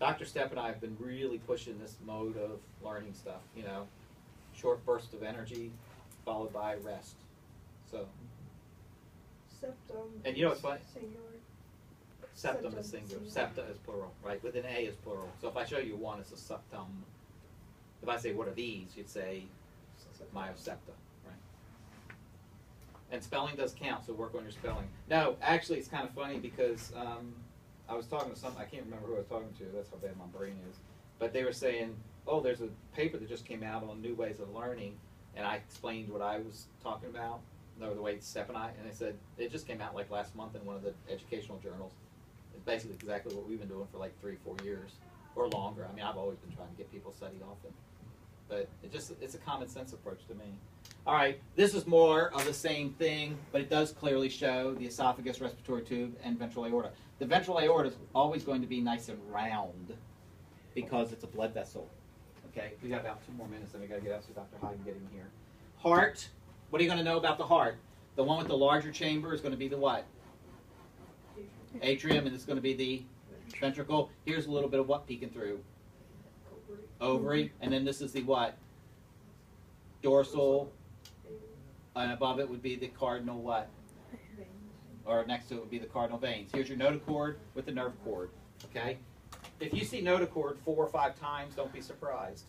Dr. Stepp and I have been really pushing this mode of learning stuff, you know, short bursts of energy followed by rest. So, Septum. and you know what's funny? Singular. Septum is singular. Septa is plural, right? With an A is plural. So if I show you one, it's a septum. If I say, what are these? You'd say myosepta, right? And spelling does count, so work on your spelling. No, actually, it's kind of funny because I was talking to I can't remember who I was talking to. That's how bad my brain is. But they were saying, oh, there's a paper that just came out on new ways of learning, and I explained what I was talking about, or the way Steph and they said, it just came out like last month in one of the educational journals. It's basically exactly what we've been doing for like 3-4 years, or longer. I mean, I've always been trying to get people studied often. But it's a common sense approach to me. All right, this is more of the same thing, but it does clearly show the esophagus, respiratory tube, and ventral aorta. The ventral aorta is always going to be nice and round because it's a blood vessel. Okay, we got about 2 more minutes, and we got to get out so Dr. Hyde can get in here. Heart. What are you going to know about the heart? The one with the larger chamber is going to be the what? Atrium, and it's going to be the ventricle. Here's a little bit of what peeking through? Ovary, and then this is the what? Dorsal, and above it would be the cardinal what? Or next to it would be the cardinal veins. Here's your notochord with the nerve cord, okay? If you see notochord 4 or 5 times, don't be surprised.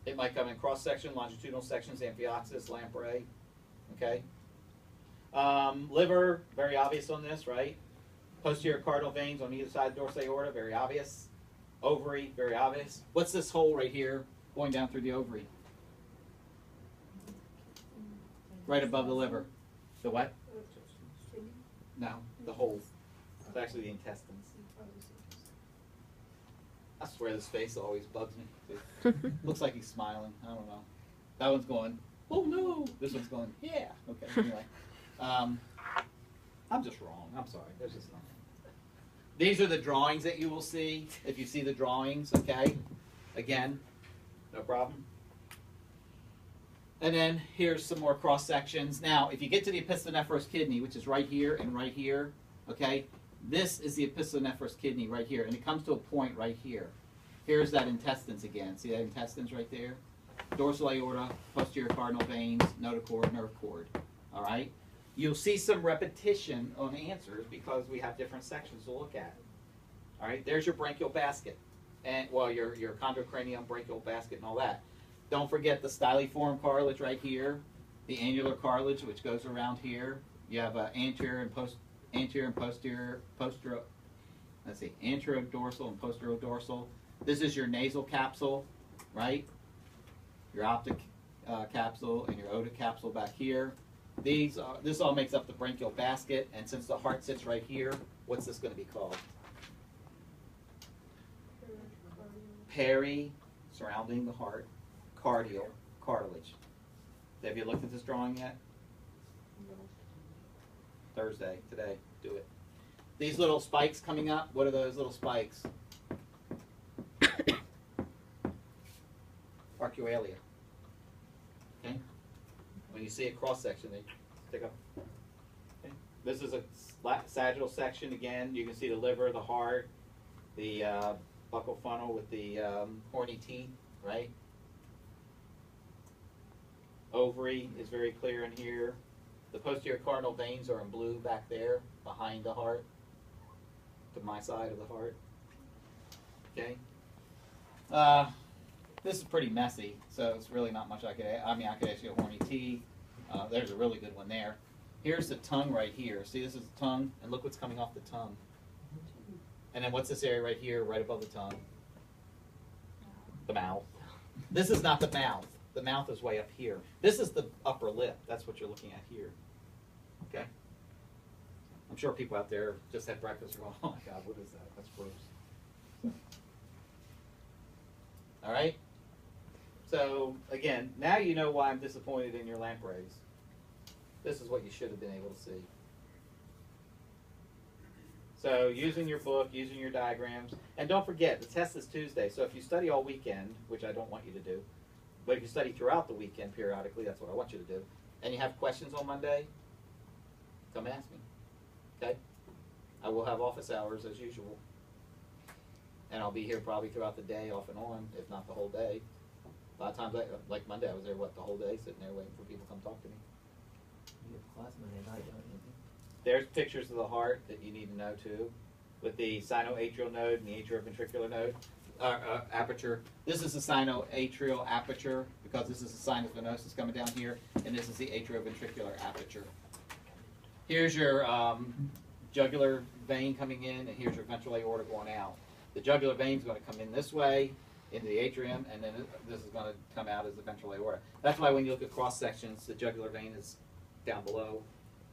It might come in cross-section, longitudinal sections, amphioxus, lamprey, okay? Liver, very obvious on this, right? Posterior cardinal veins on either side of the dorsal aorta, very obvious. Ovary, very obvious. What's this hole right here going down through the ovary? Right above the liver. The what? No, the hole. It's actually the intestines. I swear this face always bugs me. Looks like he's smiling. I don't know. That one's going, oh no. This one's going, yeah. Okay, anyway. I'm just wrong. I'm sorry. There's just nothing. These are the drawings that you will see, if you see the drawings, okay? Again, no problem. And then here's some more cross sections. Now, if you get to the episthonephros kidney, which is right here and right here, okay? This is the episthonephros kidney right here, and it comes to a point right here. Here's that intestines again. See that intestines right there? Dorsal aorta, posterior cardinal veins, notochord, nerve cord, all right? You'll see some repetition on answers because we have different sections to look at. All right, there's your branchial basket, and well, your chondrocranium, branchial basket, and all that. Don't forget the styliform cartilage right here, the annular cartilage which goes around here. You have anterior and posterior. Let's see, anterior dorsal and posterior dorsal. This is your nasal capsule, right? Your optic capsule and your otic capsule back here. This all makes up the branchial basket, and since the heart sits right here, what's this going to be called? Peri, surrounding the heart, cardial cartilage. Have you looked at this drawing yet? Thursday, today, do it. These little spikes coming up, what are those little spikes? Arcualia. Okay? When you see a cross section, they stick up. Okay. This is a sagittal section again. You can see the liver, the heart, the buccal funnel with the horny teeth, right? Ovary is very clear in here. The posterior cardinal veins are in blue back there behind the heart, to my side of the heart. Okay. This is pretty messy, so it's really not much I could add. I mean, I could ask you a horny teeth. There's a really good one there. Here's the tongue right here. See, this is the tongue, and look what's coming off the tongue. And then what's this area right here, right above the tongue? The mouth. This is not the mouth. The mouth is way up here. This is the upper lip. That's what you're looking at here. Okay? I'm sure people out there just had breakfast and go, oh my God, what is that? That's gross. So. All right? So, again, now you know why I'm disappointed in your lampreys. This is what you should have been able to see. So, using your book, using your diagrams, and don't forget, the test is Tuesday, so if you study all weekend, which I don't want you to do, but if you study throughout the weekend periodically, that's what I want you to do, and you have questions on Monday, come ask me, okay? I will have office hours as usual. And I'll be here probably throughout the day off and on, if not the whole day. A lot of times, like Monday, I was there, the whole day, sitting there waiting for people to come talk to me. You have class Monday night, don't you? There's pictures of the heart that you need to know too, with the sinoatrial node and the atrioventricular node, aperture. This is the sinoatrial aperture because this is the sinus venosus coming down here, and this is the atrioventricular aperture. Here's your jugular vein coming in, and here's your ventral aorta going out. The jugular vein is going to come in this way into the atrium, and then this is going to come out as the ventral aorta. That's why when you look at cross sections, the jugular vein is down below,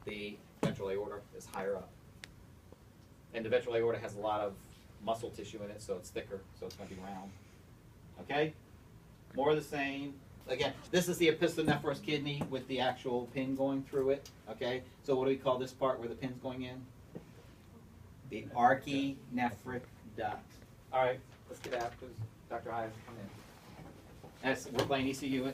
the ventral aorta is higher up. And the ventral aorta has a lot of muscle tissue in it, so it's thicker, so it's going to be round. Okay? More of the same. Again, this is the epistopnephros kidney with the actual pin going through it. Okay? So what do we call this part where the pin's going in? The archinephric duct. All right, let's get out because Dr. Hyde has to come in. We're playing ECU.